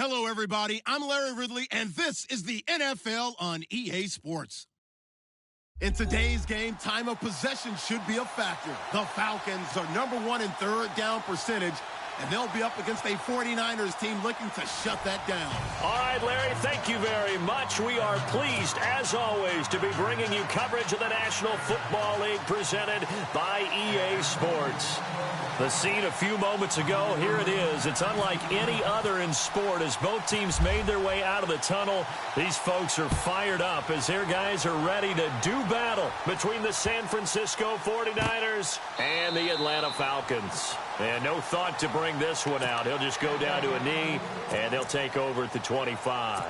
Hello, everybody. I'm Larry Ridley, and this is the NFL on EA Sports. In today's game, time of possession should be a factor. The Falcons are #1 in third down percentage, and they'll be up against a 49ers team looking to shut that down. All right, Larry, thank you very much. We are pleased, as always, to be bringing you coverage of the National Football League presented by EA Sports. The scene a few moments ago, here it is. It's unlike any other in sport. As both teams made their way out of the tunnel, these folks are fired up as their guys are ready to do battle between the San Francisco 49ers and the Atlanta Falcons. And no thought to bring this one out. He'll just go down to a knee, and they'll take over at the 25.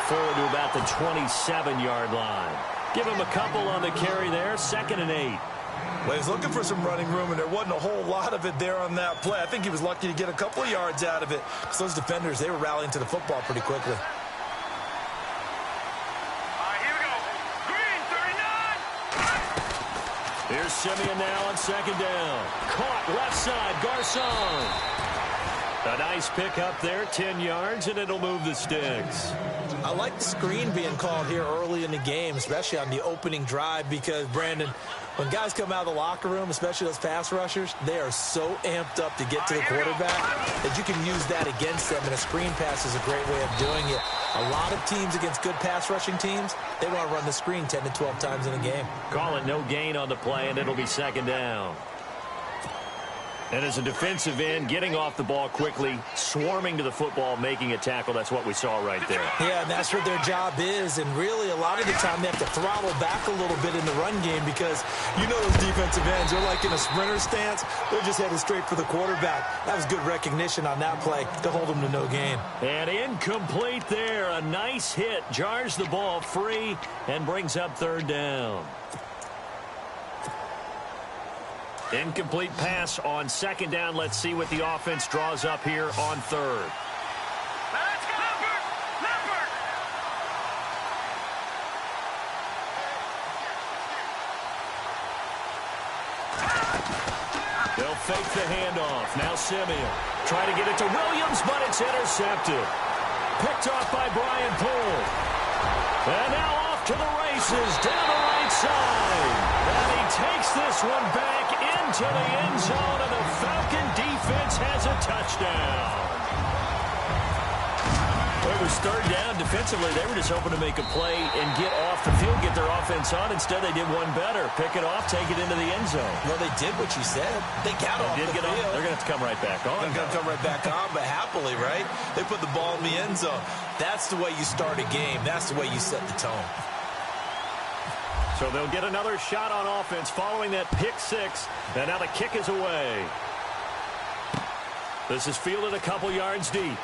Forward to about the 27-yard line. Give him a couple on the carry there, 2nd and 8. Well, he's looking for some running room, and there wasn't a whole lot of it there on that play. I think he was lucky to get a couple of yards out of it. Because those defenders, they were rallying to the football pretty quickly. Here we go. Green, 39. Here's Simeon now on 2nd down. Caught left side, Garcon. A nice pick up there, 10 yards, and it'll move the sticks. I like the screen being called here early in the game, especially on the opening drive, because, Brandon, when guys come out of the locker room, especially those pass rushers, they are so amped up to get to the quarterback that you can use that against them, and a screen pass is a great way of doing it. A lot of teams against good pass rushing teams, they want to run the screen 10 to 12 times in a game. Call it no gain on the play, and it'll be 2nd down. And as a defensive end, getting off the ball quickly, swarming to the football, making a tackle, that's what we saw right there. Yeah, and that's what their job is. And really, a lot of the time, they have to throttle back a little bit in the run game because you know those defensive ends, they're like in a sprinter stance. They're just headed straight for the quarterback. That was good recognition on that play to hold them to no gain. And incomplete there. A nice hit. Jars the ball free and brings up 3rd down. Incomplete pass on 2nd down. Let's see what the offense draws up here on 3rd. Let's go. Leopard. They'll fake the handoff. Now Simeon. Try to get it to Williams, but it's intercepted. Picked off by Brian Poole. And now off to the races down the right side. And he takes this one back into the end zone, and the Falcon defense has a touchdown. It was 3rd down. Defensively, they were just hoping to make a play and get off the field, get their offense on. Instead, they did one better. Pick it off, take it into the end zone. Well, they did what you said. They got off the field. They're going to have to come right back on. They're going to come right back on, but happily, right? They put the ball in the end zone. That's the way you start a game. That's the way you set the tone. So they'll get another shot on offense following that pick 6. And now the kick is away. This is fielded a couple yards deep.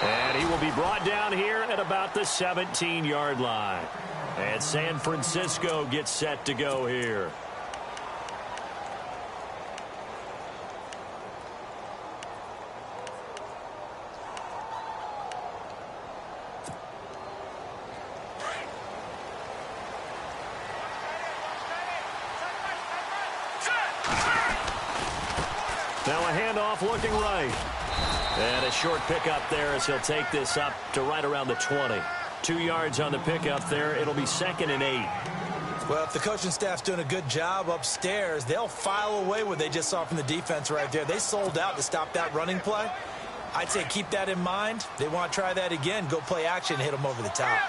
And he will be brought down here at about the 17-yard line. And San Francisco gets set to go here. Now a handoff looking right. And a short pickup there as he'll take this up to right around the 20. 2 yards on the pickup there. It'll be 2nd and 8. Well, if the coaching staff's doing a good job upstairs, they'll file away what they just saw from the defense right there. They sold out to stop that running play. I'd say keep that in mind. They want to try that again. Go play action and hit them over the top.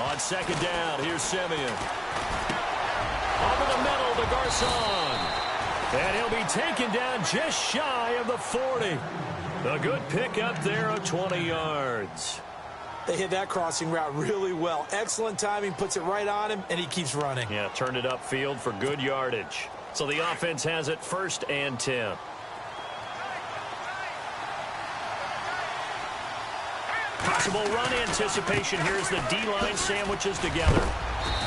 On 2nd down, here's Simeon. Over the middle to Garcon. And he'll be taken down just shy of the 40. A good pickup there of 20 yards. They hit that crossing route really well. Excellent timing, puts it right on him, and he keeps running. Yeah, turned it upfield for good yardage. So the offense has it 1st and 10. Possible run anticipation. Here's the D-line sandwiches together.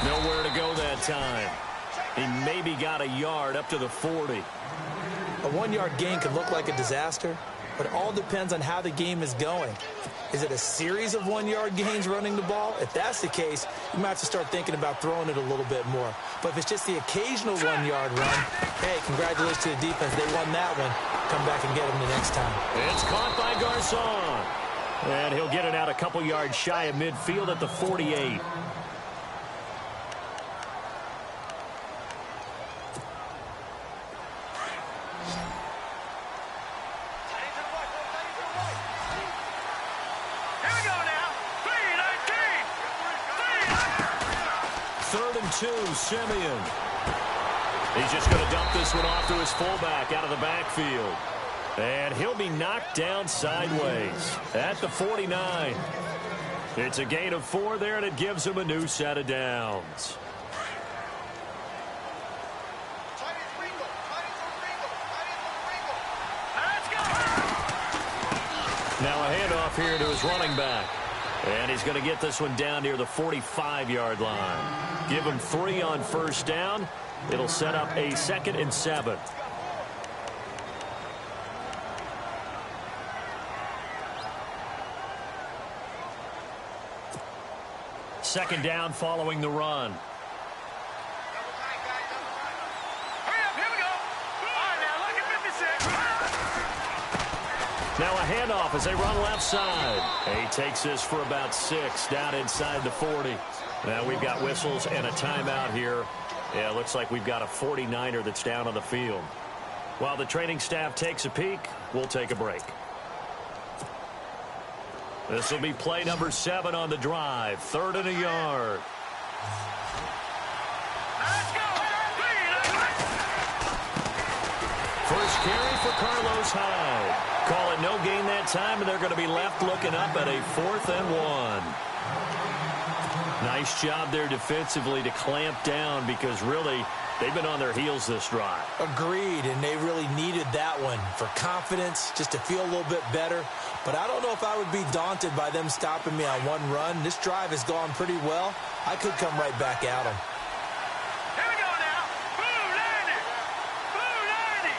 Nowhere to go that time. He maybe got a yard up to the 40. A 1-yard gain can look like a disaster, but it all depends on how the game is going. Is it a series of 1-yard gains running the ball? If that's the case, you might have to start thinking about throwing it a little bit more. But if it's just the occasional 1-yard run, hey, congratulations to the defense. They won that one. Come back and get them the next time. It's caught by Garcon. And he'll get it out a couple yards shy of midfield at the 48. Simeon. He's just going to dump this one off to his fullback out of the backfield. And he'll be knocked down sideways at the 49. It's a gain of 4 there, and it gives him a new set of downs. Now a handoff here to his running back. And he's going to get this one down near the 45-yard line. Give him 3 on first down. It'll set up a 2nd and 7. Second down following the run. Now a handoff as they run left side. He takes this for about 6 down inside the 40. Now we've got whistles and a timeout here. Yeah, it looks like we've got a 49er that's down on the field. While the training staff takes a peek, we'll take a break. This will be play number 7 on the drive. 3rd and a yard. First carry for Carlos Hyde. Call it no gain that time, and they're going to be left looking up at a 4th and 1. Nice job there defensively to clamp down because really they've been on their heels this drive. Agreed, and they really needed that one for confidence, just to feel a little bit better. But I don't know if I would be daunted by them stopping me on one run. This drive has gone pretty well. I could come right back at them. Here we go now. Blue 90. Blue 90.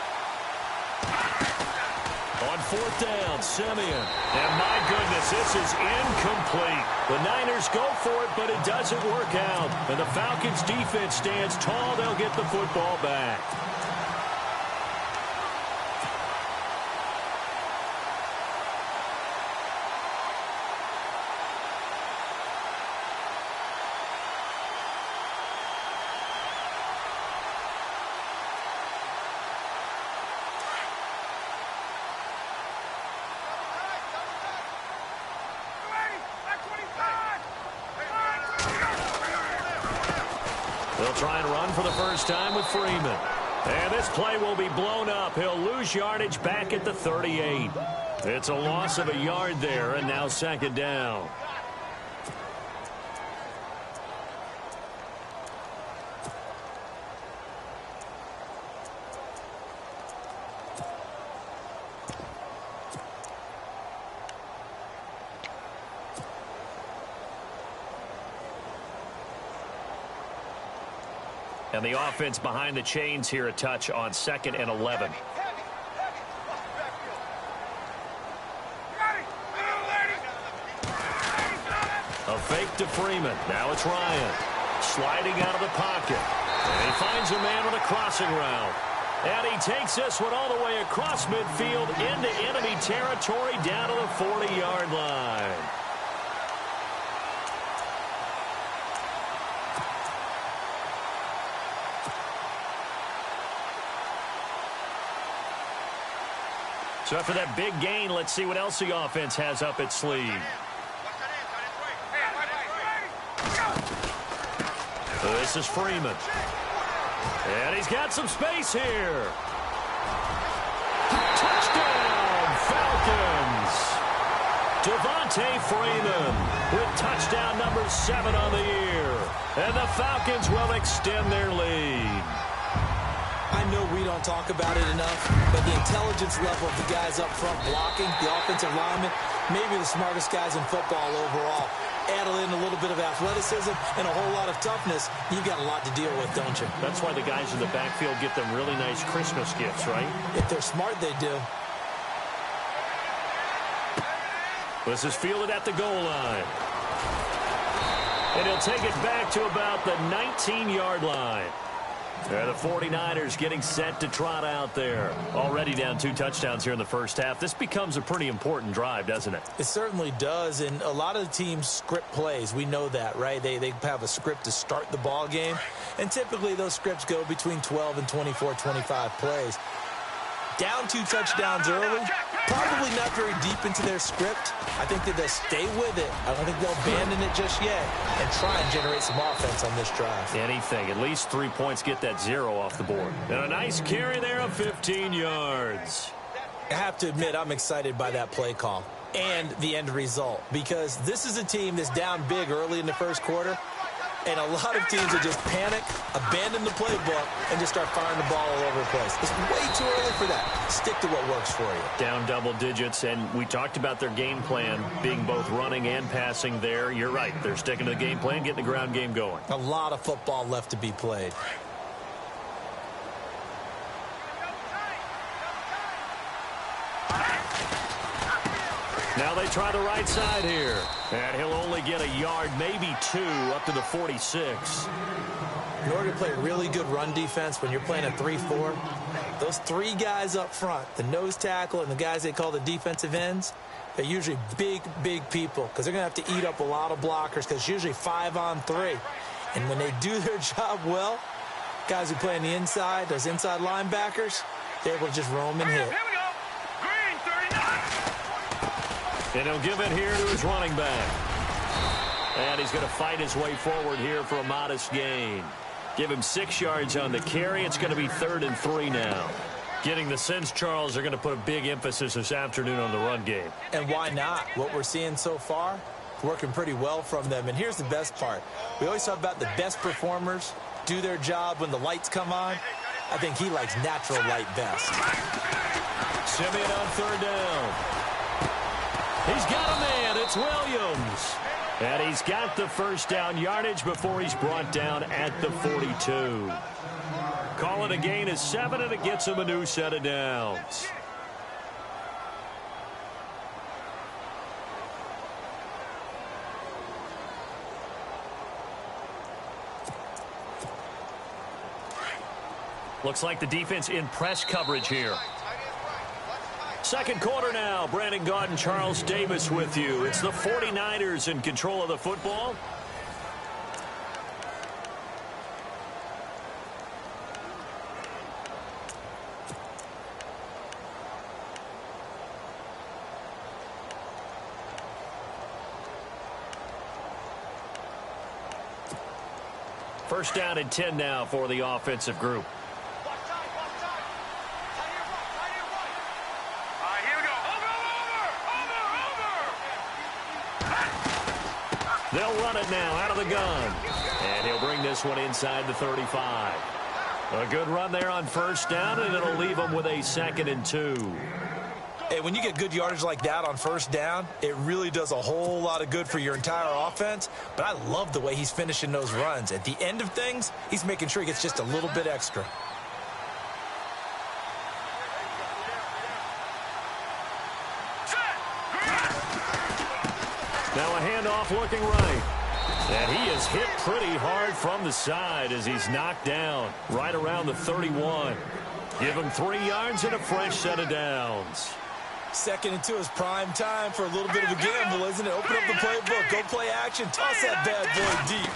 On 4th down, Simeon. And my goodness, this is incomplete. The Niners go for it, but it doesn't work out. And the Falcons defense stands tall. They'll get the football back. They'll try and run for the first time with Freeman. And this play will be blown up. He'll lose yardage back at the 38. It's a loss of a yard there, and now 2nd down. And the offense behind the chains here, a touch on 2nd and 11. A fake to Freeman. Now it's Ryan. Sliding out of the pocket. And he finds a man on a crossing route. And he takes this one all the way across midfield into enemy territory down to the 40-yard line. So after that big gain, let's see what else the offense has up its sleeve. This is Freeman. And he's got some space here. Touchdown, Falcons. Devontae Freeman with touchdown number 7 on the year. And the Falcons will extend their lead. I know we don't talk about it enough, but the intelligence level of the guys up front blocking, the offensive linemen, maybe the smartest guys in football overall. add in a little bit of athleticism and a whole lot of toughness, you've got a lot to deal with, don't you? That's why the guys in the backfield get them really nice Christmas gifts, right? If they're smart, they do. This is fielded at the goal line. And he'll take it back to about the 19-yard line. The 49ers getting set to trot out there. Already down 2 touchdowns here in the first half. This becomes a pretty important drive, doesn't it? It certainly does, and a lot of the teams script plays. We know that, right? They have a script to start the ball game, and typically those scripts go between 12 and 24, 25 plays. Down 2 touchdowns early, probably not very deep into their script. I think that they'll stay with it. I don't think they'll abandon it just yet and try and generate some offense on this drive. Anything. At least 3 points, get that 0 off the board. And a nice carry there of 15 yards. I have to admit, I'm excited by that play call and the end result, because this is a team that's down big early in the first quarter, and a lot of teams will just panic, abandon the playbook, and just start firing the ball all over the place. It's way too early for that. Stick to what works for you. Down double digits, and we talked about their game plan being both running and passing there. You're right. They're sticking to the game plan, getting the ground game going. A lot of football left to be played. Now they try the right side here. And he'll only get a yard, maybe 2, up to the 46. In order to play really good run defense when you're playing a 3-4, those 3 guys up front, the nose tackle and the guys they call the defensive ends, they're usually big, big people, because they're going to have to eat up a lot of blockers, because it's usually 5 on 3. And when they do their job well, guys who play on the inside, those inside linebackers, they're able to just roam and hit. Here we go. Green 39. And he'll give it here to his running back. And he's going to fight his way forward here for a modest gain. Give him 6 yards on the carry. It's going to be 3rd and 3 now. Getting the sense, Charles, they're going to put a big emphasis this afternoon on the run game. And why not? What we're seeing so far, working pretty well from them. And here's the best part. We always talk about the best performers do their job when the lights come on. I think he likes natural light best. Simeon on 3rd down. He's got a man. It's Williams. And he's got the first down yardage before he's brought down at the 42. Call it a gain of 7, and it gets him a new set of downs. Looks like the defense in press coverage here. Second quarter now. Brandon Gaudin, Charles Davis with you. It's the 49ers in control of the football. First down and 10 now for the offensive group. They'll run it now out of the gun. And he'll bring this one inside the 35. A good run there on first down, and it'll leave them with a 2nd and 2. Hey, when you get good yardage like that on first down, it really does a whole lot of good for your entire offense. But I love the way he's finishing those runs. At the end of things, he's making sure he gets just a little bit extra. Now a handoff looking right. And he is hit pretty hard from the side as he's knocked down right around the 31. Give him 3 yards and a fresh set of downs. 2nd and 2 is prime time for a little bit of a gamble, isn't it? Open up the playbook, go play action, toss that bad boy deep.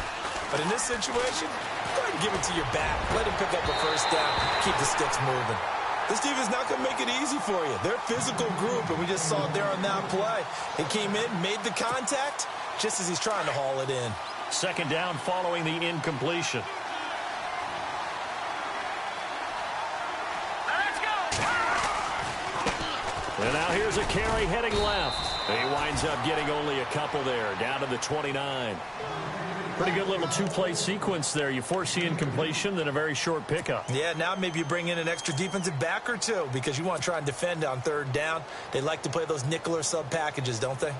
But in this situation, go ahead and give it to your back. Let him pick up a first down, keep the sticks moving. This defense is not going to make it easy for you. They're a physical group, and we just saw it there on that play. He came in, made the contact, just as he's trying to haul it in. 2nd down following the incompletion. Let's go. And now here's a carry heading left. He winds up getting only a couple there, down to the 29. Pretty good little 2-play sequence there. You force the incompletion, then a very short pickup. Yeah, now maybe you bring in an extra defensive back or 2 because you want to try and defend on 3rd down. They like to play those nickel or sub packages, don't they?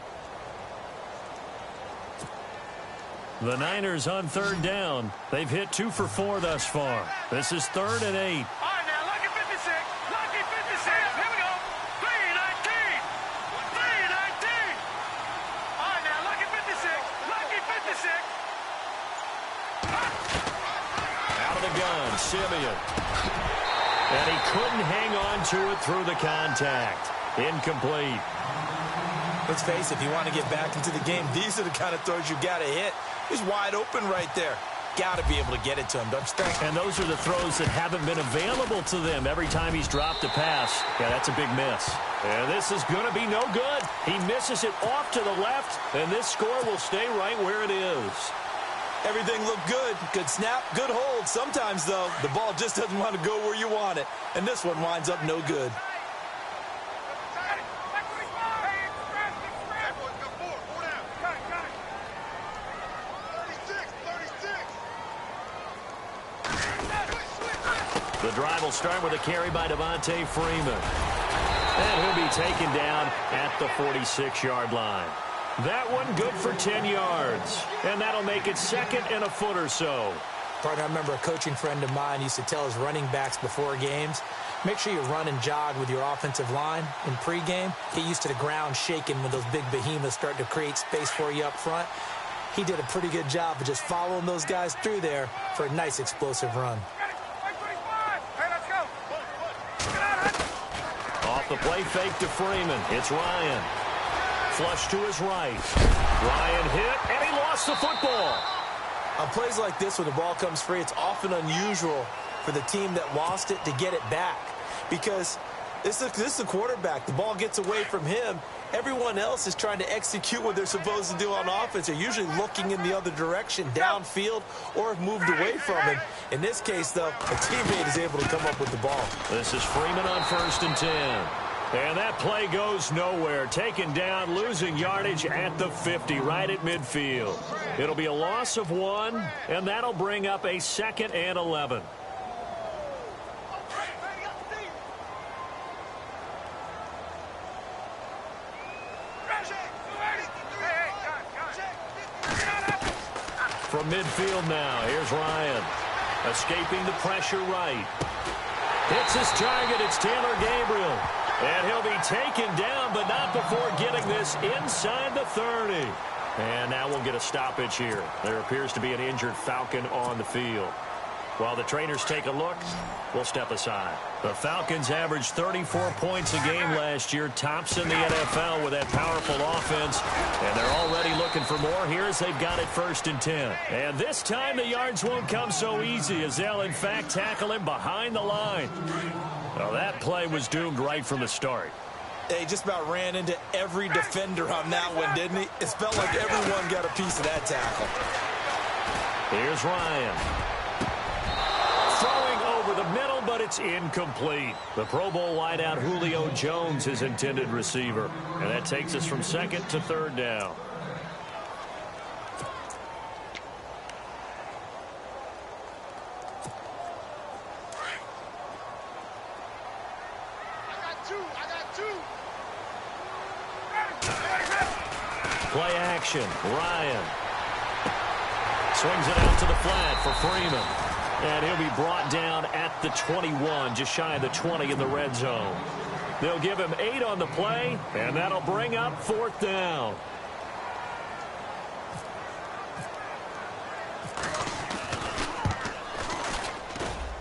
The Niners on third down. They've hit 2 for 4 thus far. This is 3rd and 8. All right, now, lucky 56. Lucky 56. Here we go. 319. 319. All right, now, lucky 56. Lucky 56. Out of the gun, Simeon. And he couldn't hang on to it through the contact. Incomplete. Let's face it, if you want to get back into the game, these are the kind of throws you got to hit. He's wide open right there. Got to be able to get it to him, don't you think? And those are the throws that haven't been available to them every time he's dropped a pass. Yeah, that's a big miss. And this is going to be no good. He misses it off to the left, and this score will stay right where it is. Everything looked good. Good snap, good hold. Sometimes, though, the ball just doesn't want to go where you want it. And this one winds up no good. The drive will start with a carry by Devontae Freeman. And he'll be taken down at the 46-yard line. That one good for 10 yards. And that'll make it 2nd and a foot or so. Partner, I remember a coaching friend of mine used to tell his running backs before games, make sure you run and jog with your offensive line in pregame. Get used to the ground shaking when those big behemoths start to create space for you up front. He did a pretty good job of just following those guys through there for a nice explosive run. Off the play fake to Freeman. It's Ryan. Flush to his right. Ryan hit, and he lost the football. On plays like this, when the ball comes free, it's often unusual for the team that lost it to get it back. Because this is a quarterback. The ball gets away from him. Everyone else is trying to execute what they're supposed to do on offense. They're usually looking in the other direction, downfield, or have moved away from him. In this case, though, a teammate is able to come up with the ball. This is Freeman on 1st and 10. And that play goes nowhere. Taken down, losing yardage at the 50, right at midfield. It'll be a loss of 1, and that'll bring up a 2nd and 11. From midfield now, here's Ryan. Escaping the pressure right. Hits his target, it's Taylor Gabriel. And he'll be taken down, but not before getting this inside the 30. And now we'll get a stoppage here. There appears to be an injured Falcon on the field. While the trainers take a look, we'll step aside. The Falcons averaged 34 points a game last year, tops in the NFL with that powerful offense. And they're already looking for more here as they've got it 1st and 10. And this time the yards won't come so easy as they'll, in fact, tackle him behind the line. Well, that play was doomed right from the start. He just about ran into every defender on that one, didn't he? It felt like everyone got a piece of that tackle. Here's Ryan. Throwing over the middle, but it's incomplete. The Pro Bowl wideout Julio Jones is intended receiver. And that takes us from 2nd to 3rd down. Play action. Ryan swings it out to the flat for Freeman. And he'll be brought down at the 21, just shy of the 20 in the red zone. They'll give him 8 on the play, and that'll bring up 4th down.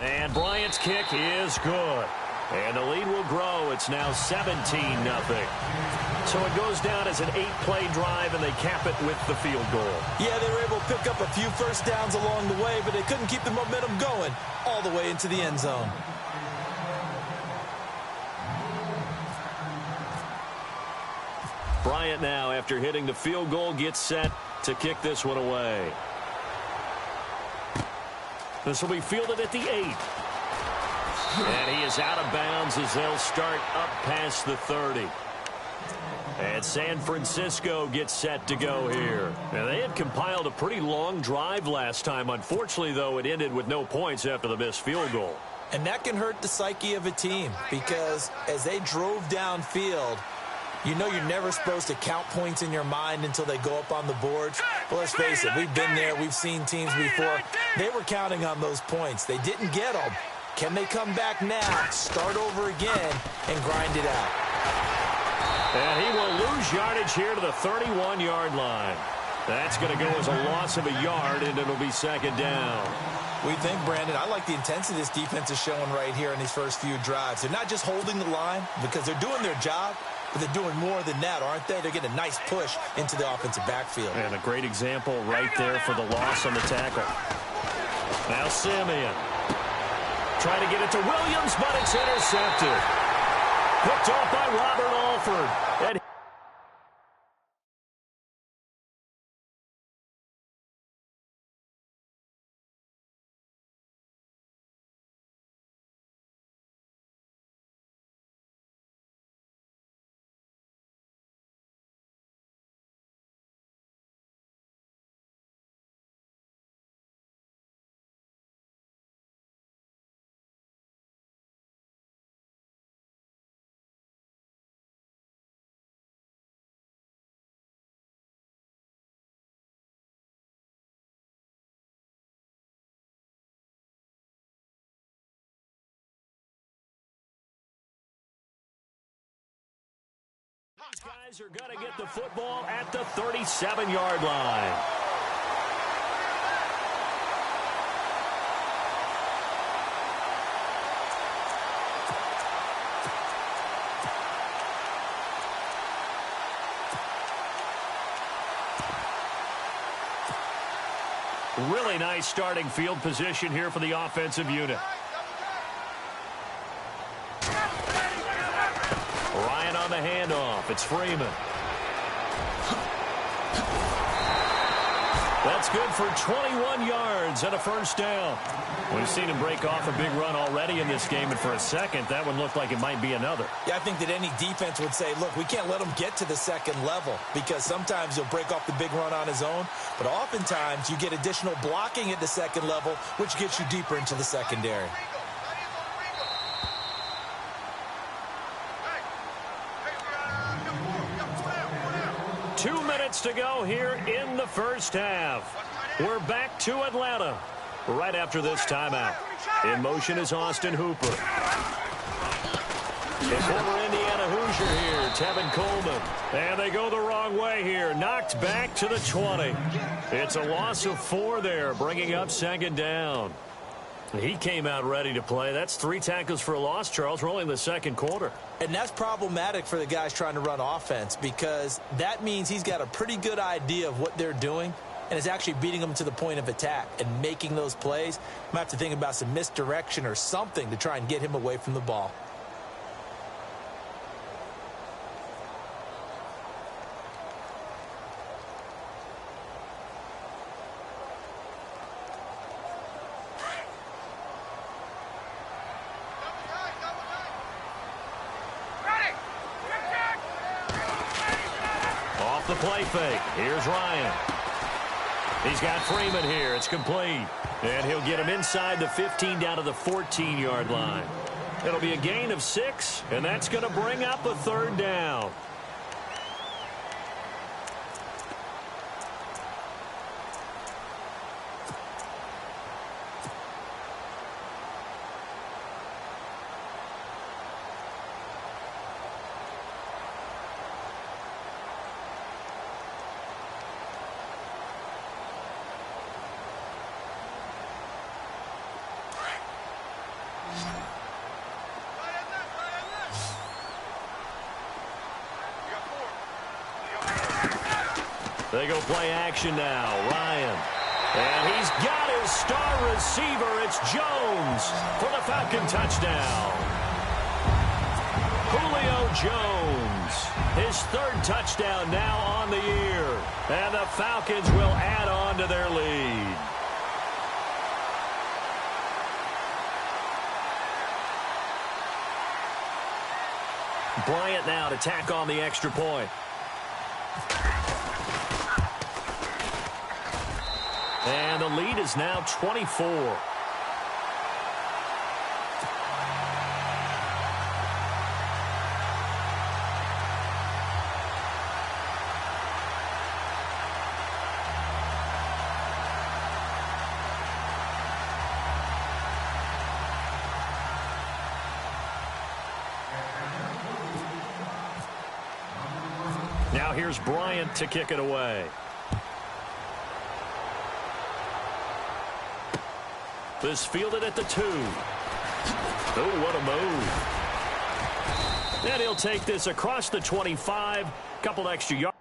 And Bryant's kick is good. And the lead will grow. It's now 17-0. So it goes down as an 8-play drive, and they cap it with the field goal. Yeah, they were able to pick up a few first downs along the way, but they couldn't keep the momentum going all the way into the end zone. Bryant now, after hitting the field goal, gets set to kick this one away. This will be fielded at the 8. And he is out of bounds as they'll start up past the 30. And San Francisco gets set to go here. And they had compiled a pretty long drive last time. Unfortunately, though, it ended with no points after the missed field goal. And that can hurt the psyche of a team because as they drove downfield, You know you're never supposed to count points in your mind until they go up on the boards. But let's face it, we've been there. We've seen teams before. They were counting on those points. They didn't get them. Can they come back now, start over again, and grind it out? And he will lose yardage here to the 31-yard line. That's going to go as a loss of a yard, and it'll be second down. We think, Brandon, I like the intensity this defense is showing right here in these first few drives. They're not just holding the line because they're doing their job, but they're doing more than that, aren't they? They're getting a nice push into the offensive backfield. And a great example right there for the loss on the tackle. Now Simeon. Trying to get it to Williams, but it's intercepted. Picked off by Robert Alford. And these guys are going to get the football at the 37-yard line. Really nice starting field position here for the offensive unit. Ryan on the handoff. It's Freeman. That's good for 21 yards and a first down. We've seen him break off a big run already in this game, and for a second, that one looked like it might be another. Yeah, I think that any defense would say, look, we can't let him get to the second level because sometimes he'll break off the big run on his own, but oftentimes you get additional blocking at the second level, which gets you deeper into the secondary. 2 minutes to go here in the first half. We're back to Atlanta right after this timeout. In motion is Austin Hooper. And former Indiana Hoosier here, Tevin Coleman. And they go the wrong way here. Knocked back to the 20. It's a loss of 4 there, bringing up second down. He came out ready to play. That's 3 tackles for a loss, Charles. We're only in the second quarter. And that's problematic for the guys trying to run offense because that means he's got a pretty good idea of what they're doing and is actually beating them to the point of attack and making those plays. I'm going to have to think about some misdirection or something to try and get him away from the ball. The play fake. Here's Ryan. He's got Freeman here. It's complete. And he'll get him inside the 15 down to the 14-yard line. It'll be a gain of 6, and that's going to bring up a third down. They go play action now. Ryan. And he's got his star receiver. It's Jones for the Falcon touchdown. Julio Jones. His 3rd touchdown now on the year. And the Falcons will add on to their lead. Bryant now to tack on the extra point. And the lead is now 24. Now here's Bryant to kick it away. This fielded at the 2. Oh, what a move. And he'll take this across the 25. Couple extra yards.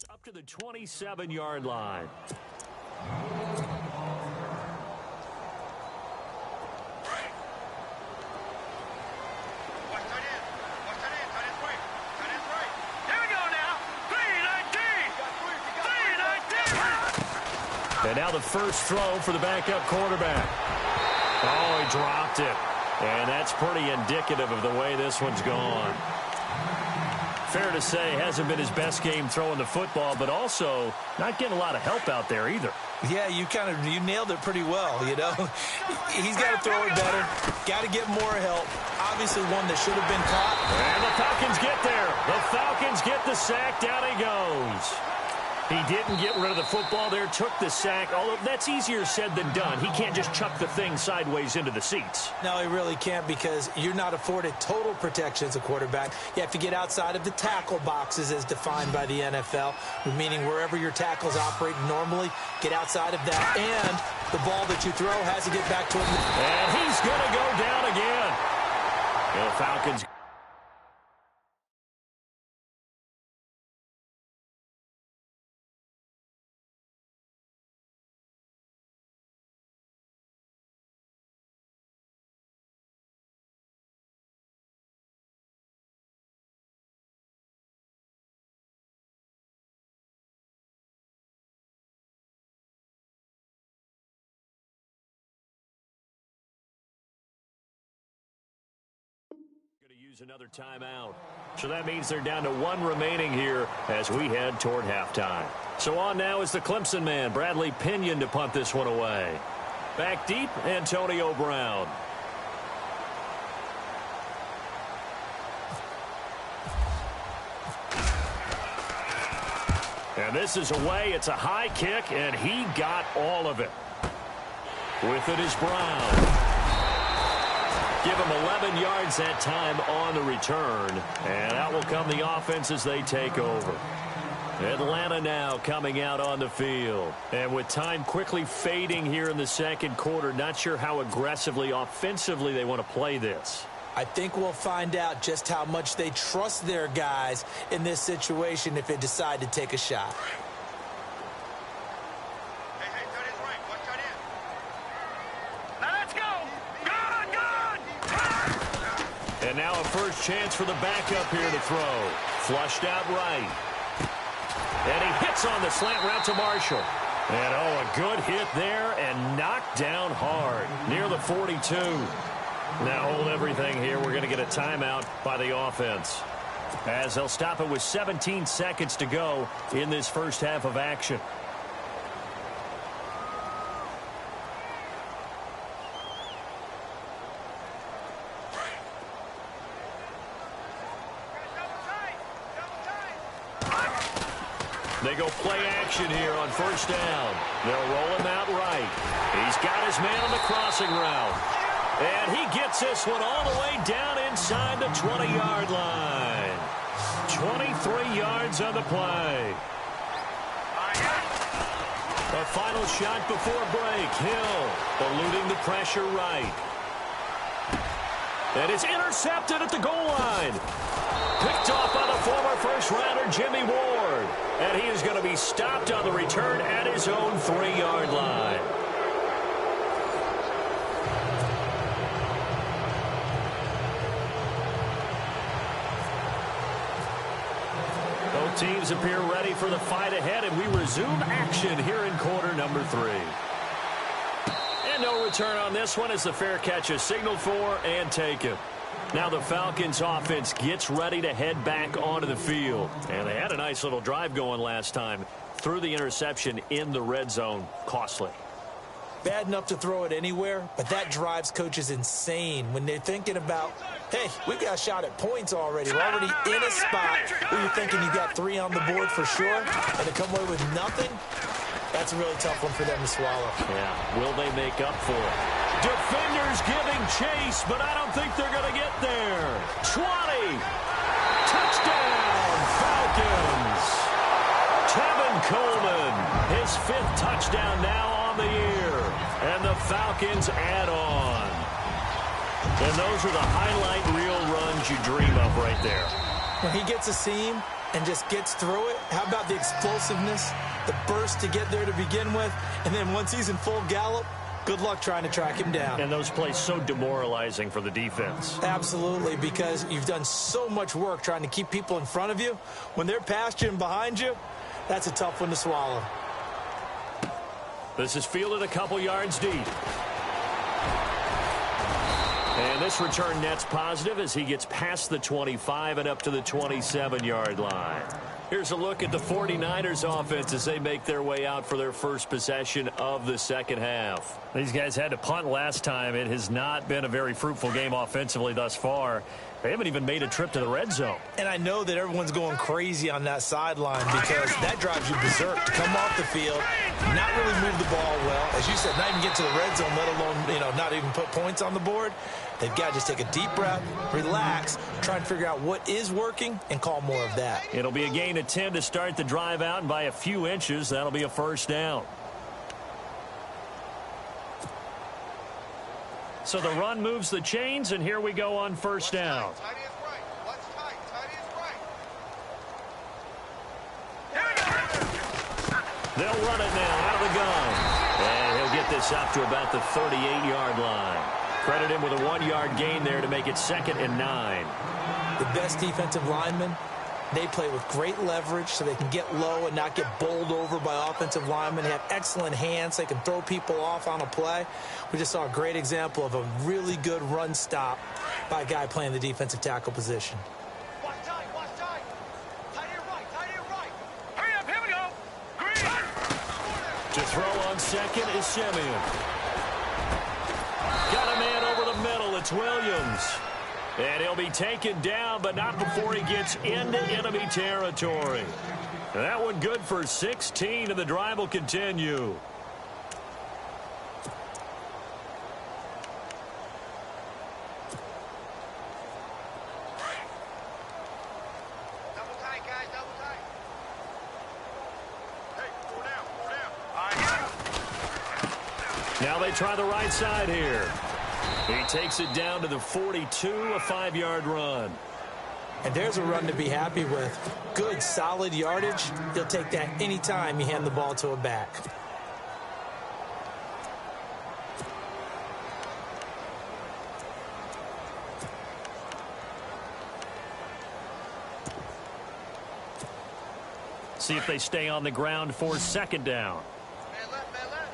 Up to the 27-yard line. And now the first throw for the backup quarterback. Oh, he dropped it. And that's pretty indicative of the way this one's gone. Fair to say, hasn't been his best game throwing the football, but also not getting a lot of help out there either. Yeah, you nailed it pretty well, you know. He's got to throw it better, got to get more help. Obviously one that should have been caught. And the Falcons get there. The Falcons get the sack. Down he goes. He didn't get rid of the football there, took the sack, although that's easier said than done. He can't just chuck the thing sideways into the seats. No, he really can't, because you're not afforded total protection as a quarterback. You have to get outside of the tackle boxes as defined by the NFL, meaning wherever your tackles operate normally, get outside of that, and the ball that you throw has to get back to him. And he's going to go down again. The Falcons. Use another timeout. So that means they're down to 1 remaining here as we head toward halftime. So on now is the Clemson man, Bradley Pinion, to punt this one away. Back deep, Antonio Brown. And this is away. It's a high kick, and he got all of it. With it is Brown. Give him 11 yards that time on the return. And out will come the offense as they take over. Atlanta now coming out on the field. And with time quickly fading here in the second quarter, not sure how aggressively, offensively they want to play this. I think we'll find out just how much they trust their guys in this situation if they decide to take a shot. And now a first chance for the backup here to throw. Flushed out right. And he hits on the slant route to Marshall. And, oh, a good hit there and knocked down hard near the 42. Now hold everything here. We're going to get a timeout by the offense, as they'll stop it with 17 seconds to go in this first half of action. They go play action here on first down. They'll roll him out right. He's got his man on the crossing route. And he gets this one all the way down inside the 20-yard line. 23 yards on the play. A final shot before break. Hill eluding the pressure right. And it's intercepted at the goal line. Picked off by the former first-rounder Jimmy Ward. And he is going to be stopped on the return at his own 3-yard line. Both teams appear ready for the fight ahead, and we resume action here in quarter number 3. And no return on this one as the fair catch is signaled for and taken. Now the Falcons offense gets ready to head back onto the field. And they had a nice little drive going last time. Threw the interception in the red zone. Costly. Bad enough to throw it anywhere, but that drives coaches insane when they're thinking about, hey, we got a shot at points already. We're already in a spot where you're thinking you got 3 on the board for sure, and to come away with nothing, that's a really tough one for them to swallow. Yeah, will they make up for it? Defenders giving chase, but I don't think they're going to get there. 20. Touchdown, Falcons. Tevin Coleman, his 5th touchdown now on the year. And the Falcons add on. And those are the highlight reel runs you dream of right there. When he gets a seam and just gets through it, how about the explosiveness, the burst to get there to begin with, and then once he's in full gallop, good luck trying to track him down. And those plays so demoralizing for the defense. Absolutely, because you've done so much work trying to keep people in front of you. When they're past you and behind you, that's a tough one to swallow. This is fielded a couple yards deep. And this return net's positive as he gets past the 25 and up to the 27-yard line. Here's a look at the 49ers offense as they make their way out for their first possession of the second half. These guys had to punt last time. It has not been a very fruitful game offensively thus far. They haven't even made a trip to the red zone. And I know that everyone's going crazy on that sideline because that drives you berserk. Come off the field, not really move the ball well. As you said, not even get to the red zone, let alone, not even put points on the board. They've got to just take a deep breath, relax, try and figure out what is working and call more of that. It'll be a gain of 10 to start the drive out, and by a few inches, that'll be a first down. So the run moves the chains, and here we go on first down. They'll run it now out of the gun. And he'll get this up to about the 38-yard line. Credit him with a 1-yard gain there to make it 2nd and 9. The best defensive linemen, they play with great leverage so they can get low and not get bowled over by offensive linemen. They have excellent hands. They can throw people off on a play. We just saw a great example of a really good run stop by a guy playing the defensive tackle position. Watch tight, watch tight. Tight end right, tight end right. Hurry up, here we go. Green. To throw on second is Simeon. Got a man over the middle. It's Williams. And he'll be taken down, but not before he gets into enemy territory. And that one good for 16, and the drive will continue. Double tight, guys, double tight. Hey, four down, four down. All right, Now they try the right side here. He takes it down to the 42, a 5-yard run. And there's a run to be happy with. Good, solid yardage. You'll take that anytime you hand the ball to a back. See if they stay on the ground for 2nd down. man left, man left.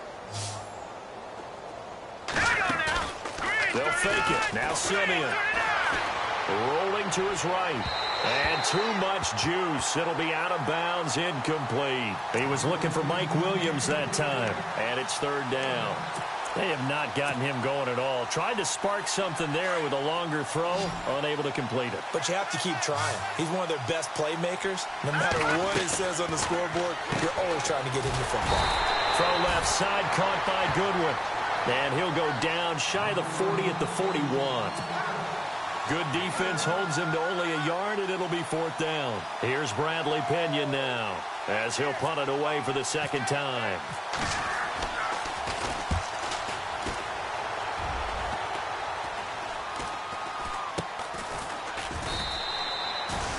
They'll fake it. Now Simeon. Rolling to his right. And too much juice. It'll be out of bounds, incomplete. He was looking for Mike Williams that time. And it's 3rd down. They have not gotten him going at all. Tried to spark something there with a longer throw. Unable to complete it. But you have to keep trying. He's one of their best playmakers. No matter what it says on the scoreboard, you're always trying to get him the football. Throw left side, caught by Goodwin. And he'll go down shy of the 40 at the 41. Good defense holds him to only a yard, and it'll be 4th down. Here's Bradley Pinion now as he'll punt it away for the 2nd time.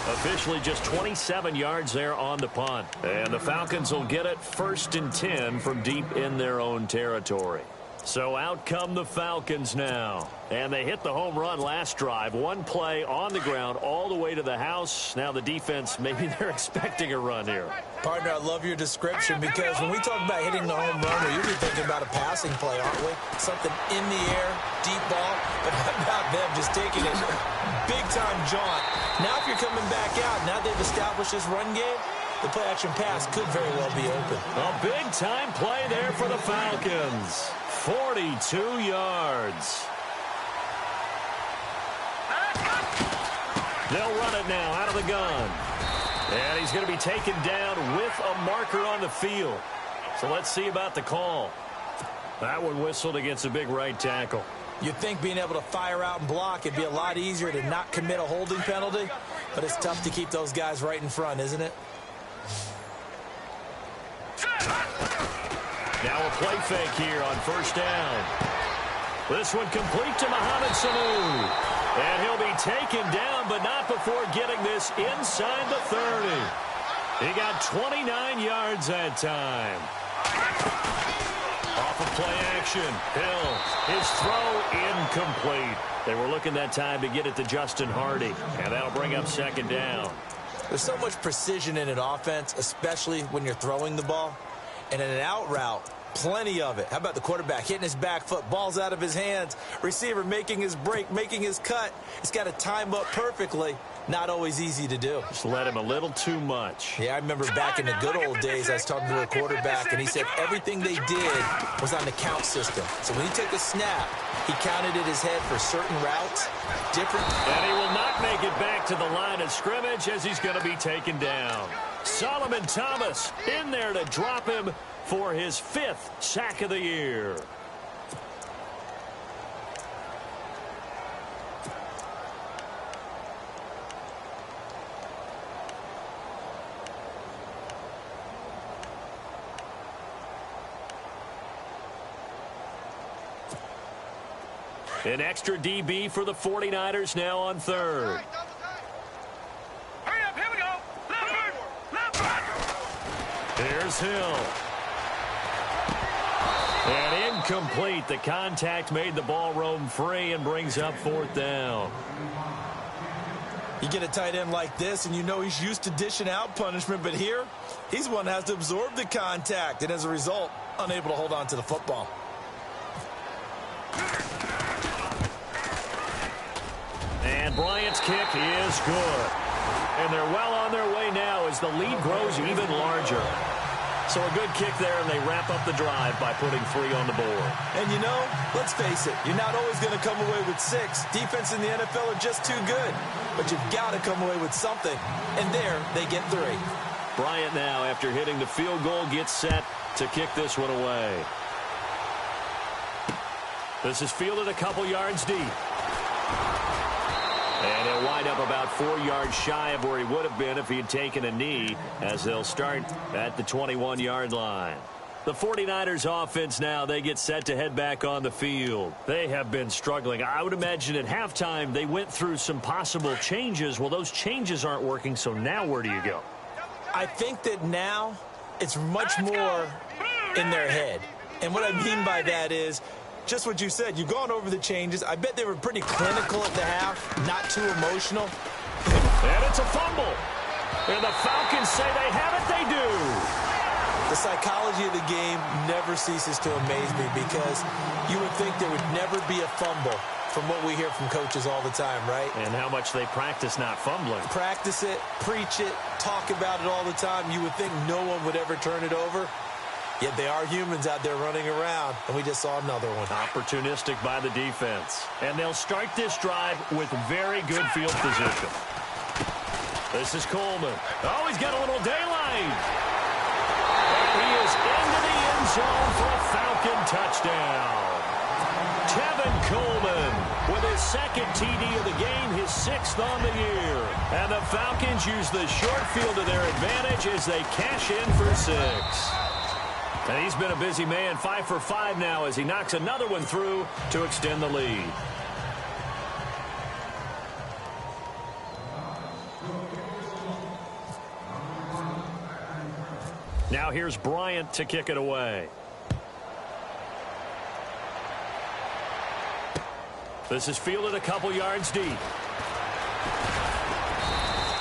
Officially just 27 yards there on the punt. And the Falcons will get it 1st and 10 from deep in their own territory. So out come the Falcons now. And they hit the home run last drive. One play on the ground all the way to the house. Now the defense, maybe they're expecting a run here. Partner, I love your description because when we talk about hitting the home run, we're usually thinking about a passing play, aren't we? Something in the air, deep ball. But how about them just taking it big-time jaunt. Now if you're coming back out, now they've established this run game, the play-action pass could very well be open. A big-time play there for the Falcons. 42 yards. They'll run it now out of the gun. And he's going to be taken down with a marker on the field. So let's see about the call. That one whistled against a big right tackle. You'd think being able to fire out and block, it'd be a lot easier to not commit a holding penalty, but it's tough to keep those guys right in front, isn't it? Now a play fake here on first down. This one complete to Mohamed Sanu. And he'll be taken down, but not before getting this inside the 30. He got 29 yards that time. Off of play action, Hill, his throw incomplete. They were looking that time to get it to Justin Hardy, and that'll bring up second down. There's so much precision in an offense, especially when you're throwing the ball. And in an out route, plenty of it. How about the quarterback hitting his back foot, ball's out of his hands, receiver making his break, making his cut. He's got to time up perfectly. Not always easy to do. Just let him a little too much. Yeah, I remember back in the good old days, I was talking to a quarterback, and he said everything they did was on the count system. So when he took a snap, he counted in his head for certain routes, different. And he will not make it back to the line of scrimmage as he's going to be taken down. Solomon Thomas in there to drop him for his 5th sack of the year. An extra DB for the 49ers now on third. Hurry up, here we go. Left. Here's Hill. And incomplete. The contact made the ball roam free and brings up 4th down. You get a tight end like this, and you know he's used to dishing out punishment, but here, he's one that has to absorb the contact, and as a result, unable to hold on to the football. And Bryant's kick is good. And they're well on their way now as the lead grows even larger. So a good kick there, and they wrap up the drive by putting 3 on the board. And you know, let's face it, you're not always going to come away with 6. Defense in the NFL are just too good. But you've got to come away with something. And there, they get 3. Bryant now, after hitting the field goal, gets set to kick this one away. This is fielded a couple yards deep. And he'll wind up about 4 yards shy of where he would have been if he had taken a knee, as they'll start at the 21-yard line. The 49ers offense now, they get set to head back on the field. They have been struggling. I would imagine at halftime they went through some possible changes. Well, those changes aren't working, so now where do you go? I think that now it's much more in their head. And what I mean by that is, just what you said, you've gone over the changes. I bet they were pretty clinical at the half, not too emotional. And it's a fumble. And the Falcons say they have it, they do. The psychology of the game never ceases to amaze me because you would think there would never be a fumble from what we hear from coaches all the time, right? And how much they practice not fumbling. Practice it, preach it, talk about it all the time. You would think no one would ever turn it over. Yet they are humans out there running around, and we just saw another one. Opportunistic by the defense. And they'll start this drive with very good field position. This is Coleman. Oh, he's got a little daylight. And he is into the end zone for a Falcon touchdown. Tevin Coleman with his 2nd TD of the game, his 6th on the year. And the Falcons use the short field to their advantage as they cash in for 6. And he's been a busy man, 5 for 5 now as he knocks another one through to extend the lead. Now here's Bryant to kick it away. This is fielded a couple yards deep.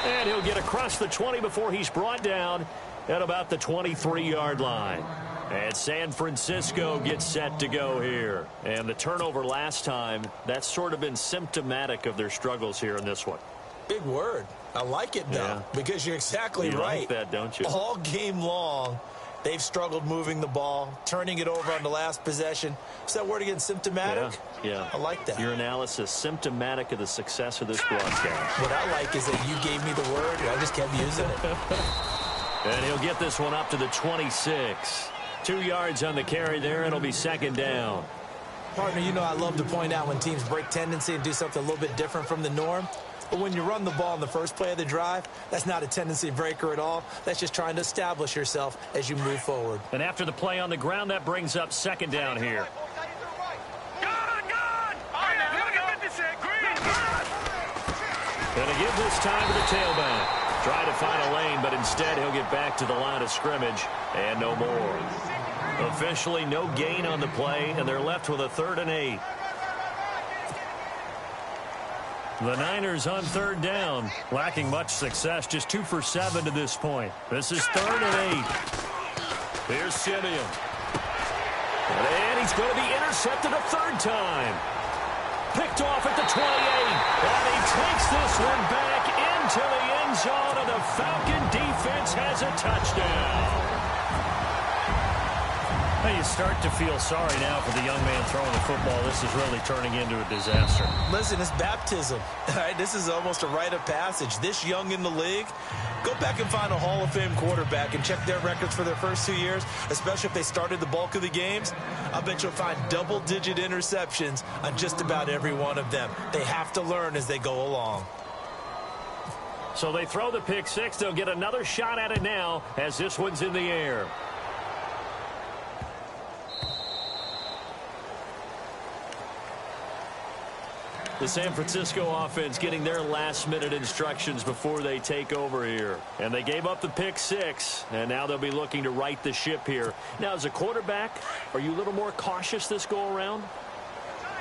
And he'll get across the 20 before he's brought down at about the 23-yard line. And San Francisco gets set to go here. And the turnover last time, that's sort of been symptomatic of their struggles here in this one. Big word. I like it, though, because you're exactly right. You like that, don't you? All game long, they've struggled moving the ball, turning it over on the last possession. Is that word again, symptomatic? Yeah. I like that. Your analysis, symptomatic of the success of this broadcast. What I like is that you gave me the word, and I just kept using it. And he'll get this one up to the 26. 2 yards on the carry there, and it'll be second down. Partner, you know I love to point out when teams break tendency and do something a little bit different from the norm. But when you run the ball in the first play of the drive, that's not a tendency breaker at all. That's just trying to establish yourself as you move forward. And after the play on the ground, that brings up second down here. Going to give this time to the tailback. Try to find a lane, but instead he'll get back to the line of scrimmage and no more. Officially no gain on the play, and they're left with a 3rd and 8. The Niners on 3rd down, lacking much success, just 2 for 7 to this point. This is 3rd and 8. Here's Simeon. And he's going to be intercepted a 3rd time. Picked off at the 28. And he takes this one back into the end zone, and the Falcon defense has a touchdown. Well, you start to feel sorry now for the young man throwing the football. This is really turning into a disaster. Listen, it's baptism. All right, this is almost a rite of passage. This young in the league, go back and find a Hall of Fame quarterback and check their records for their first 2 years, especially if they started the bulk of the games. I bet you'll find double-digit interceptions on just about every one of them. They have to learn as they go along. So they throw the pick six. They'll get another shot at it now as this one's in the air. The San Francisco offense getting their last-minute instructions before they take over here. And they gave up the pick six, and now they'll be looking to right the ship here. Now, as a quarterback, are you a little more cautious this go-around?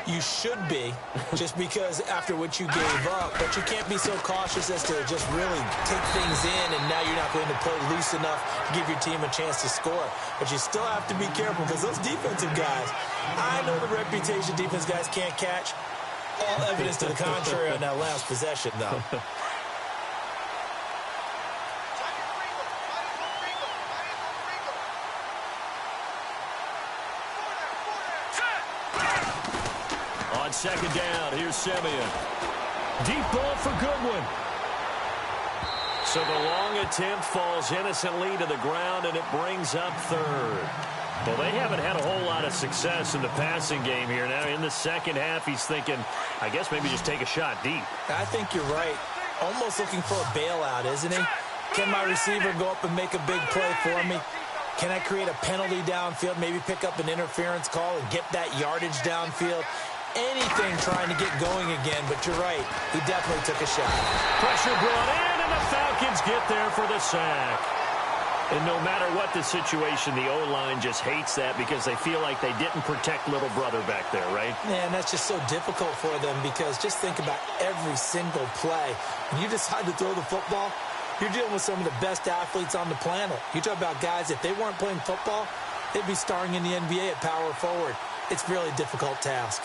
You should be, just because after what you gave up, but you can't be so cautious as to just really take things in, and now you're not going to play loose enough to give your team a chance to score. But you still have to be careful, because those defensive guys, I know the reputation defense guys can't catch. All evidence to the contrary on that last possession, though. On second down, here's Simeon. Deep ball for Goodwin. So the long attempt falls innocently to the ground, and it brings up 3rd. Well, they haven't had a whole lot of success in the passing game here. Now, in the second half, he's thinking, I guess maybe just take a shot deep. I think you're right. Almost looking for a bailout, isn't he? Can my receiver go up and make a big play for me? Can I create a penalty downfield, maybe pick up an interference call and get that yardage downfield? Anything trying to get going again, but you're right. He definitely took a shot. Pressure brought in, and the Falcons get there for the sack. And no matter what the situation, the O-line just hates that because they feel like they didn't protect little brother back there, right? Man, that's just so difficult for them because just think about every single play. When you decide to throw the football, you're dealing with some of the best athletes on the planet. You talk about guys, if they weren't playing football, they'd be starring in the NBA at power forward. It's a really difficult task.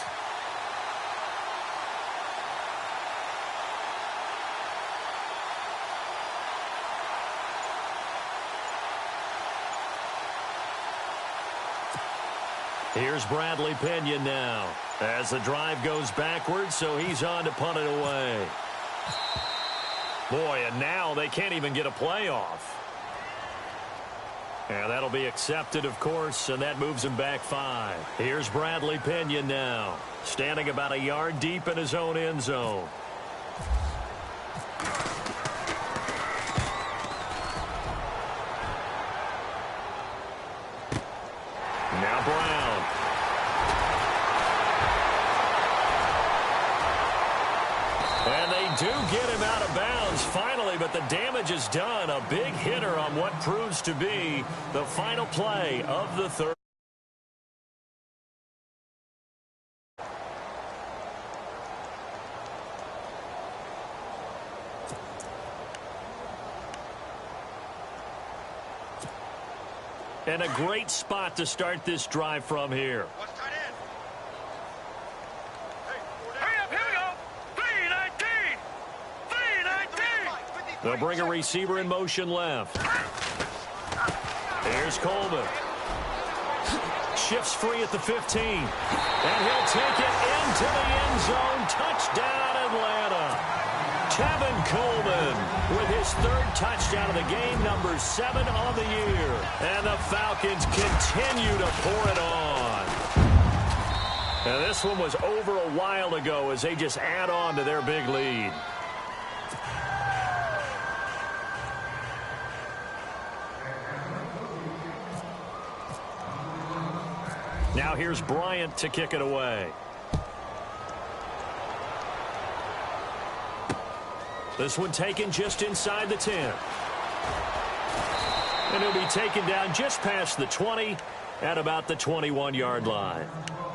Here's Bradley Pinion now as the drive goes backwards, so he's on to punt it away. Boy, and now they can't even get a play off. And that'll be accepted, of course, and that moves him back 5. Here's Bradley Pinion now, standing about a yard deep in his own end zone. Now Brown. And they do get him out of bounds finally, but the damage is done. A big hitter on what proves to be the final play of the third. And a great spot to start this drive from here. Hurry up, here we go. 319. 319. They'll bring a receiver in motion left. Here's Coleman. Shifts free at the 15. And he'll take it into the end zone. Touchdown, Atlanta. Tevin Coleman with his third touchdown of the game, number 7 on the year. And the Falcons continue to pour it on. And this one was over a while ago as they just add on to their big lead. Now here's Bryant to kick it away. This one taken just inside the 10. And he'll be taken down just past the 20 at about the 21-yard line.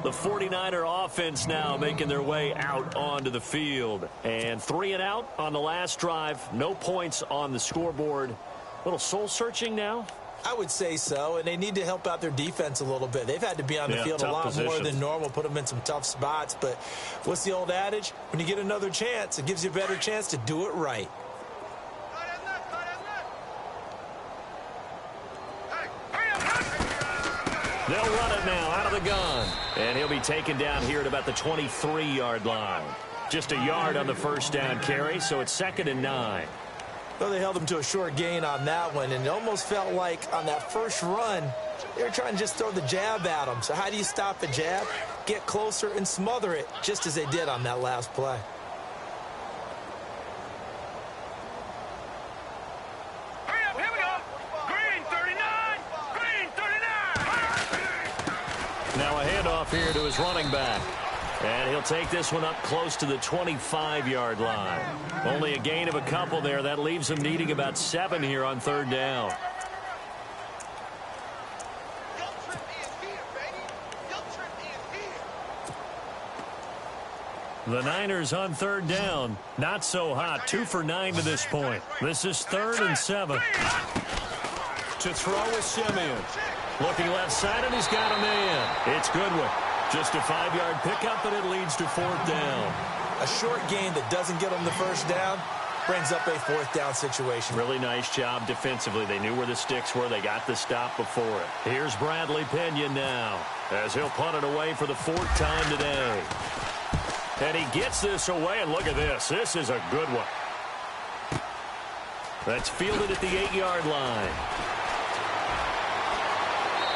The 49er offense now making their way out onto the field. And 3 and out on the last drive. No points on the scoreboard. A little soul-searching now. I would say so, and they need to help out their defense a little bit. They've had to be on the field a lot more than normal, put them in some tough spots. But what's the old adage? When you get another chance, it gives you a better chance to do it right. They'll run it now out of the gun. And he'll be taken down here at about the 23-yard line. Just a yard on the first down carry, so it's 2nd and 9. Well, they held him to a short gain on that one, and it almost felt like on that first run, they were trying to just throw the jab at him. So how do you stop a jab? Get closer and smother it, just as they did on that last play. Hurry up, here we go. Green 39. Green 39. Now a handoff here to his running back. And he'll take this one up close to the 25-yard line. Only a gain of a couple there. That leaves him needing about 7 here on 3rd down. The Niners on 3rd down. Not so hot. 2 for 9 to this point. This is 3rd and 7. To throw with Simeon. Looking left side, and he's got a man. It's Goodwin. Just a 5-yard pickup, and it leads to 4th down. A short gain that doesn't get them the first down brings up a 4th down situation. Really nice job defensively. They knew where the sticks were. They got the stop before it. Here's Bradley Pinion now as he'll punt it away for the 4th time today. And he gets this away, and look at this. This is a good one. That's fielded at the 8-yard line.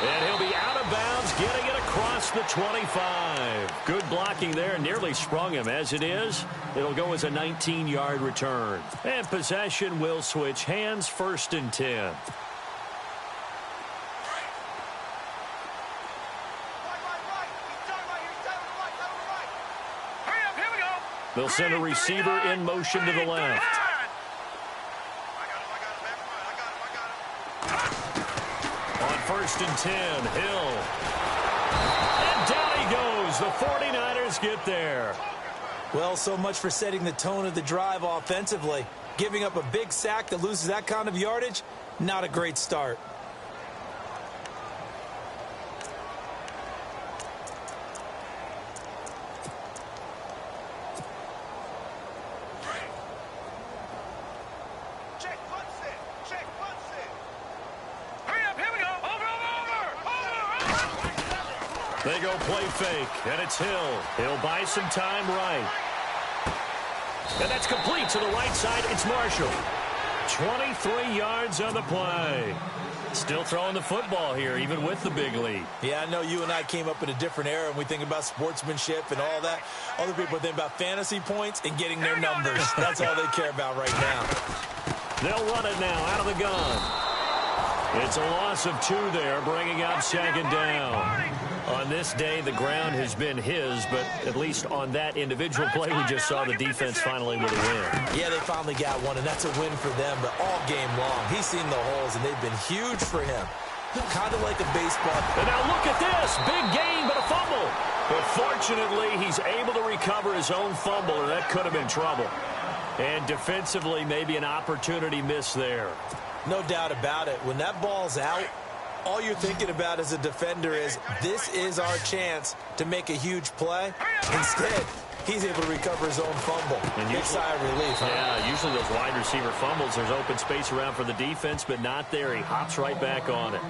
And he'll be out of bounds, getting it across the 25. Good blocking there, nearly sprung him. As it is, it'll go as a 19-yard return. And possession will switch hands, 1st and 10. They'll send a receiver in motion to the left. On 1st and 10, Hill. And down he goes. The 49ers get there. Well, so much for setting the tone of the drive offensively. Giving up a big sack that loses that kind of yardage, not a great start. They go play fake, and it's Hill. He'll buy some time right. And that's complete to the right side. It's Marshall. 23 yards on the play. Still throwing the football here, even with the big lead. Yeah, I know you and I came up in a different era, and we think about sportsmanship and all that. Other people think about fantasy points and getting their numbers. That's all they care about right now. They'll run it now out of the gun. It's a loss of 2 there, bringing up 2nd down. On this day, the ground has been his, but at least on that individual play, we just saw the defense finally with a win. Yeah, they finally got one, and that's a win for them, but all game long, he's seen the holes, and they've been huge for him. Kind of like a baseball. And now look at this. Big gain, but a fumble. But fortunately, he's able to recover his own fumble, or that could have been trouble. And defensively, maybe an opportunity miss there. No doubt about it. When that ball's out, all you're thinking about as a defender is this is our chance to make a huge play. Instead, he's able to recover his own fumble. And big sigh of relief. Huh? Yeah, usually those wide receiver fumbles, there's open space around for the defense, but not there. He hops right back on it.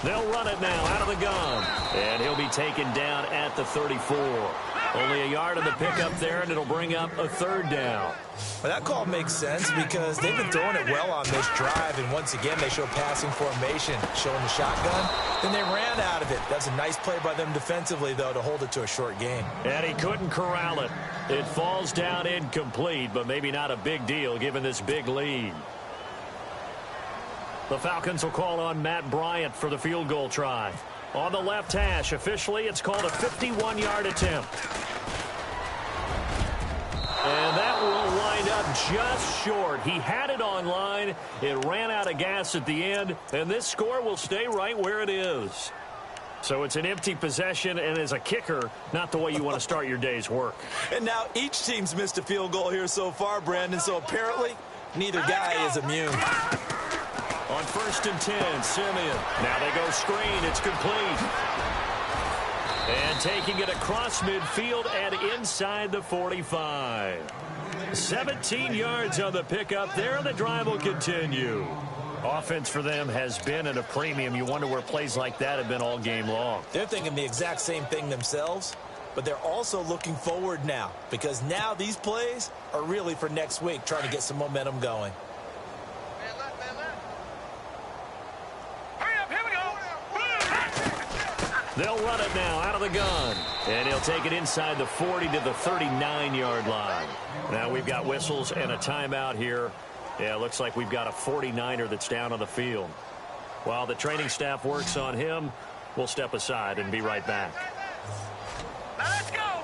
They'll run it now out of the gun. And he'll be taken down at the 34. Only a yard on the pickup there, and it'll bring up a third down. Well, that call makes sense because they've been throwing it well on this drive, and once again, they show passing formation, showing the shotgun. Then they ran out of it. That's a nice play by them defensively, though, to hold it to a short gain. And he couldn't corral it. It falls down incomplete, but maybe not a big deal given this big lead. The Falcons will call on Matt Bryant for the field goal try. On the left hash, officially, it's called a 51-yard attempt. And that will wind up just short. He had it on line. It ran out of gas at the end, and this score will stay right where it is. So it's an empty possession, and as a kicker, not the way you want to start your day's work. And now each team's missed a field goal here so far, Brandon, so apparently neither guy is immune. On 1st and 10, Simeon. Now they go screen. It's complete. And taking it across midfield and inside the 45. 17 yards on the pickup there. The drive will continue. Offense for them has been at a premium. You wonder where plays like that have been all game long. They're thinking the exact same thing themselves, but they're also looking forward now because now these plays are really for next week, trying to get some momentum going. They'll run it now out of the gun. And he'll take it inside the 40 to the 39-yard line. Now we've got whistles and a timeout here. Yeah, it looks like we've got a 49er that's down on the field. While the training staff works on him, we'll step aside and be right back. Let's go.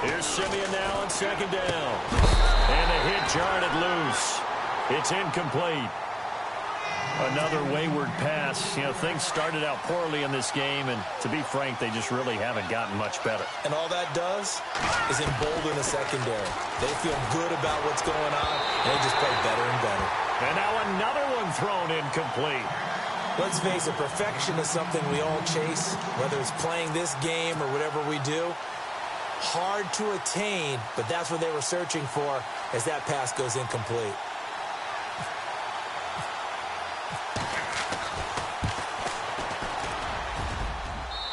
Here's Simeon now on 2nd down. And the hit jarred it loose. It's incomplete. Another wayward pass. You know, things started out poorly in this game, and to be frank, they just really haven't gotten much better. And all that does is embolden the secondary. They feel good about what's going on, and they just play better and better. And now another one thrown incomplete. Let's face it, perfection is something we all chase, whether it's playing this game or whatever we do. Hard to attain, but that's what they were searching for as that pass goes incomplete.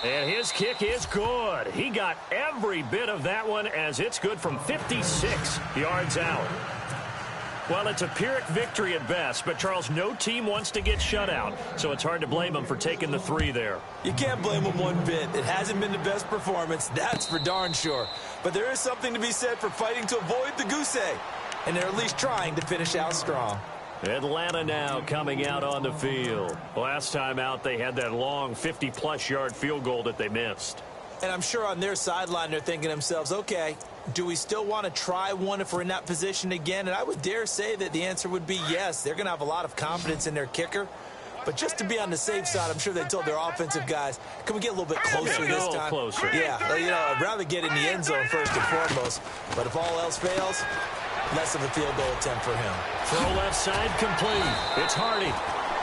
And his kick is good. He got every bit of that one as it's good from 56 yards out. Well, it's a Pyrrhic victory at best, but, Charles, no team wants to get shut out, so it's hard to blame them for taking the 3 there. You can't blame them one bit. It hasn't been the best performance, that's for darn sure. But there is something to be said for fighting to avoid the goose egg, and they're at least trying to finish out strong. Atlanta now coming out on the field. Last time out, they had that long 50-plus yard field goal that they missed. And I'm sure on their sideline, they're thinking to themselves, okay, do we still want to try one if we're in that position again? And I would dare say that the answer would be yes. They're going to have a lot of confidence in their kicker. But just to be on the safe side, I'm sure they told their offensive guys, can we get a little bit closer this time? Closer. Yeah, you know, I'd rather get in the end zone first and foremost. But if all else fails, less of a field goal attempt for him. Throw left side complete. It's Hardy.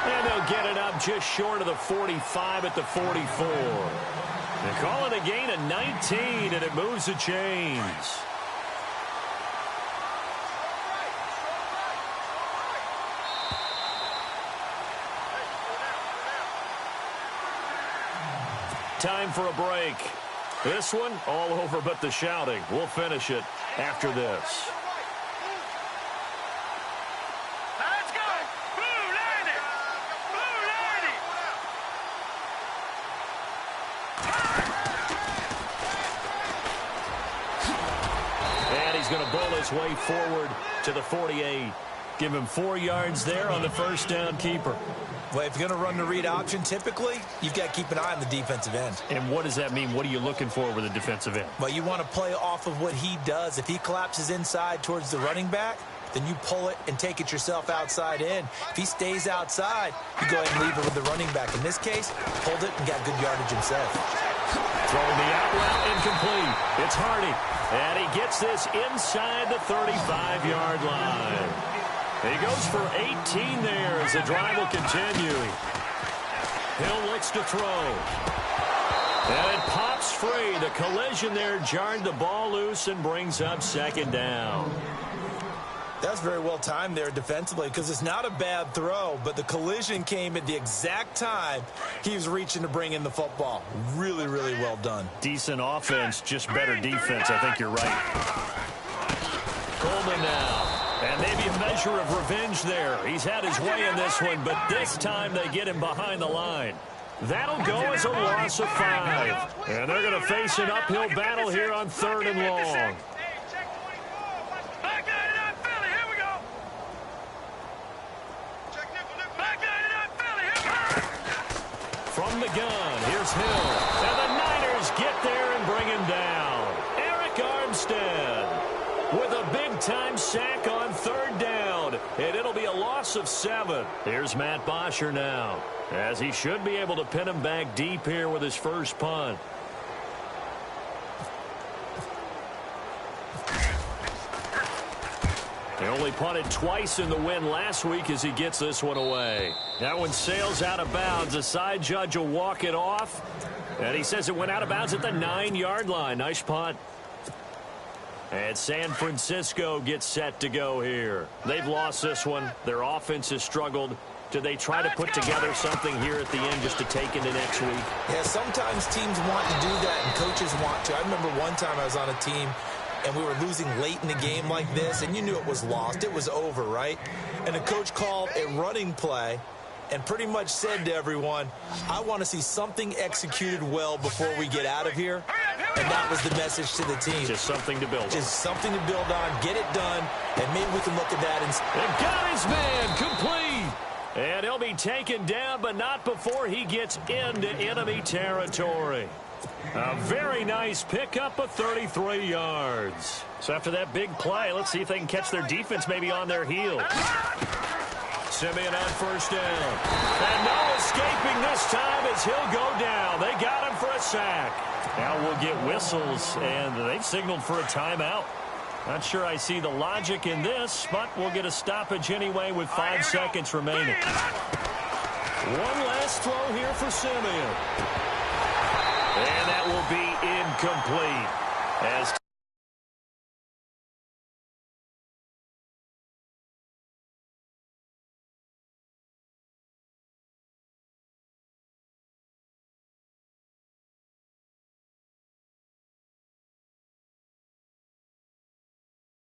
And they'll get it up just short of the 45 at the 44. They call it a gain of 19, and it moves the chains. Time for a break. This one, all over but the shouting. We'll finish it after this. Let's go. Blue Lady. Blue Lady. And he's going to bowl his way forward to the 48. Give him 4 yards there on the first down keeper. Well, if you're going to run the read option, typically, you've got to keep an eye on the defensive end. And what does that mean? What are you looking for with the defensive end? Well, you want to play off of what he does. If he collapses inside towards the running back, then you pull it and take it yourself outside in. If he stays outside, you go ahead and leave it with the running back. In this case, pulled it and got good yardage himself. Throwing the out route, incomplete. It's Hardy, and he gets this inside the 35-yard line. He goes for 18 there as the drive will continue. Hill looks to throw. And it pops free. The collision there jarred the ball loose and brings up second down. That's very well timed there defensively because it's not a bad throw, but the collision came at the exact time he was reaching to bring in the football. Really, really well done. Decent offense, just better defense. I think you're right. Coleman now. And maybe a measure of revenge there. He's had his way in this one, but this time they get him behind the line. That'll go as a loss of 5. And they're going to face an uphill battle here on 3rd and long. From the gun, here's Hill. And the Niners get there and bring him down. Eric Armstead with a big-time sack on 3rd down. And it'll be a loss of 7. Here's Matt Bosher now, as he should be able to pin him back deep here with his first punt. He only punted twice in the win last week as he gets this one away. That one sails out of bounds. The side judge will walk it off. And he says it went out of bounds at the 9-yard line. Nice punt. And San Francisco gets set to go here. They've lost this one. Their offense has struggled. Do they try to put together something here at the end just to take into next week? Yeah, sometimes teams want to do that and coaches want to. I remember one time I was on a team and we were losing late in the game like this, and you knew it was lost. It was over, right? And the coach called a running play and pretty much said to everyone, I want to see something executed well before we get out of here. And that was the message to the team. Just something to build on. Just something to build on, get it done, and maybe we can look at that. And got his man complete. And he'll be taken down, but not before he gets into enemy territory. A very nice pickup of 33 yards. So after that big play, let's see if they can catch their defense maybe on their heels. Simeon on first down. And no escaping this time as he'll go down. They got him for a sack. Now we'll get whistles, and they've signaled for a timeout. Not sure I see the logic in this, but we'll get a stoppage anyway with 5 seconds remaining. One last throw here for Simeon. And that will be incomplete as